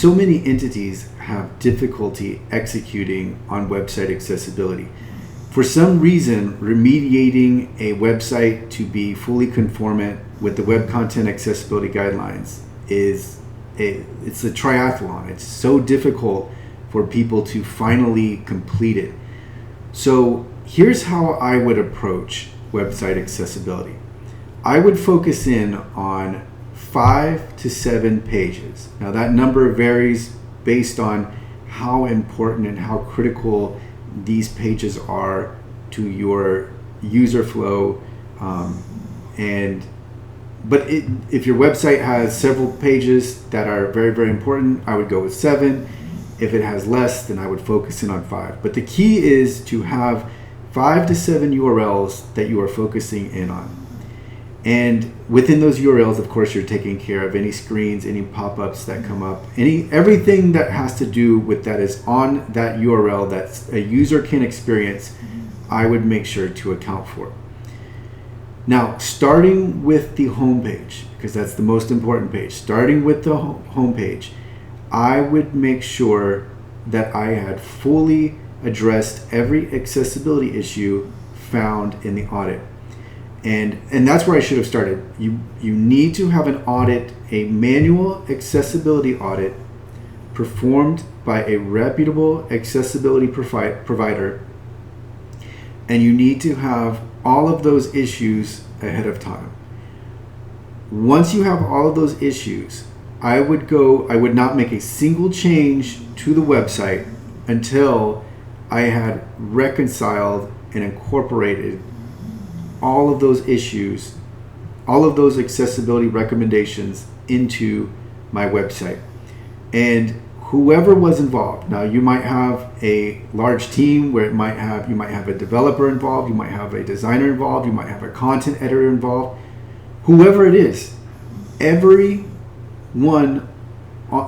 so many entities have difficulty executing on website accessibility. For some reason, remediating a website to be fully conformant with the Web Content Accessibility Guidelines it's a triathlon. It's so difficult for people to finally complete it. So here's how I would approach website accessibility. I would focus in on 5 to 7 pages. Now that number varies based on how important and how critical these pages are to your user flow. If your website has several pages that are very, very important, I would go with 7. If it has less, then I would focus in on 5. But the key is to have 5 to 7 URLs that you are focusing in on. And within those URLs, of course, you're taking care of any screens, any pop-ups that come up, everything that has to do with that is on that URL that a user can experience, I would make sure to account for. Now, starting with the home page, because that's the most important page, starting with the home page, I would make sure that I had fully addressed every accessibility issue found in the audit. And that's where I should have started. You need to have an audit, a manual accessibility audit performed by a reputable accessibility provider, and you need to have all of those issues ahead of time. Once you have all of those issues, I would not make a single change to the website until I had reconciled and incorporated all of those issues, all of those accessibility recommendations into my website. And whoever was involved, now you might have a large team where you might have a developer involved, you might have a designer involved, you might have a content editor involved, whoever it is, every one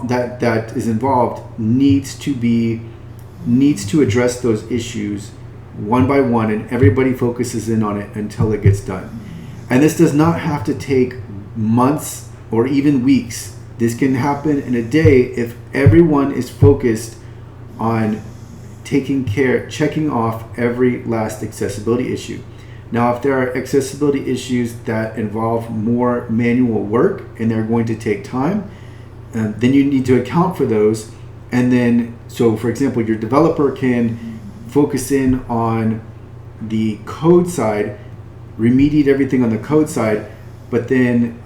that is involved needs to address those issues one by one, and everybody focuses in on it until it gets done. And this does not have to take months or even weeks. This can happen in a day if everyone is focused on checking off every last accessibility issue. Now, if there are accessibility issues that involve more manual work and they're going to take time, then you need to account for those. And then, so for example, your developer can focus in on the code side, remediate everything on the code side, but then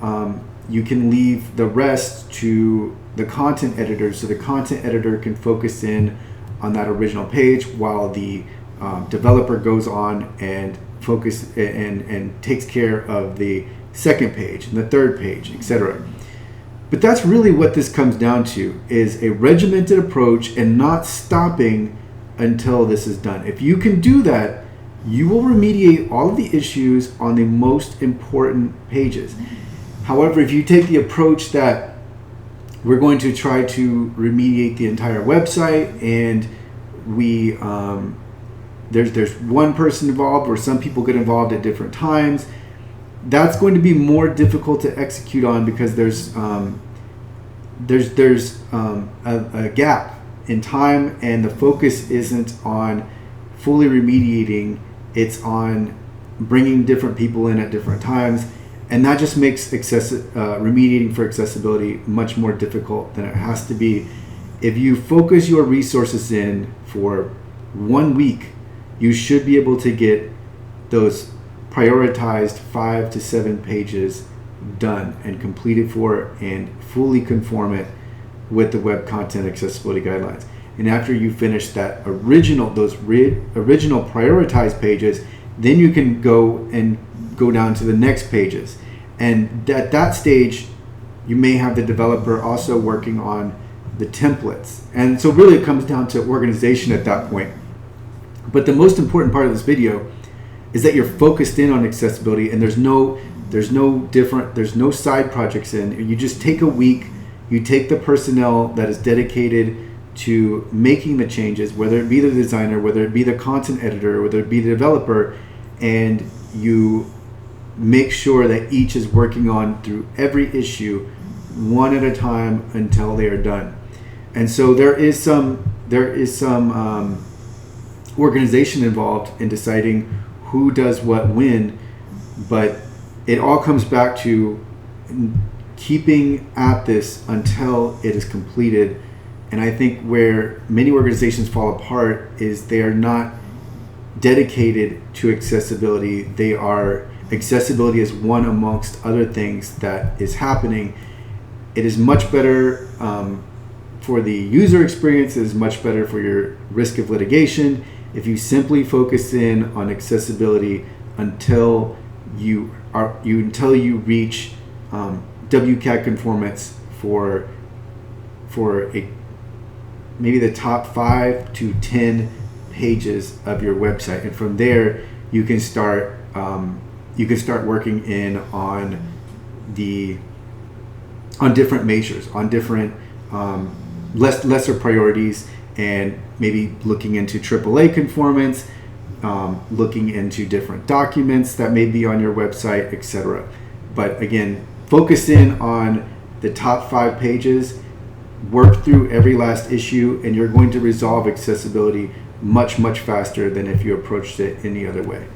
you can leave the rest to the content editor, so the content editor can focus in on that original page while the developer goes on and takes care of the second page and the third page, etc. But that's really what this comes down to, is a regimented approach and not stopping until this is done. If you can do that, you will remediate all of the issues on the most important pages. However, if you take the approach that we're going to try to remediate the entire website, and there's one person involved, or some people get involved at different times, that's going to be more difficult to execute on, because there's a gap in time, and the focus isn't on fully remediating, it's on bringing different people in at different times, and that just makes remediating for accessibility much more difficult than it has to be. If you focus your resources in for 1 week, you should be able to get those prioritized 5 to 7 pages done and completed for and fully conformant with the Web Content Accessibility Guidelines. And after you finish those original prioritized pages, then you can go down to the next pages. And at that stage, you may have the developer also working on the templates. And so really it comes down to organization at that point. But the most important part of this video is that you're focused in on accessibility, and there's no side projects in. You just take a week, you take the personnel that is dedicated to making the changes, whether it be the designer, whether it be the content editor, whether it be the developer, and you make sure that each is working on through every issue one at a time until they are done. And so there is some organization involved in deciding who does what when, but it all comes back to keeping at this until it is completed. And I think where many organizations fall apart is they are not dedicated to accessibility. Accessibility is one amongst other things that is happening. It is much better for the user experience. It is much better for your risk of litigation if you simply focus in on accessibility until you reach WCAG Conformance for maybe the top 5 to 10 pages of your website, and from there you can start working in on different measures, on different lesser priorities, and maybe looking into AAA conformance, looking into different documents that may be on your website, etc. But again, focus in on the top 5 pages, work through every last issue, and you're going to resolve accessibility much, much faster than if you approached it any other way.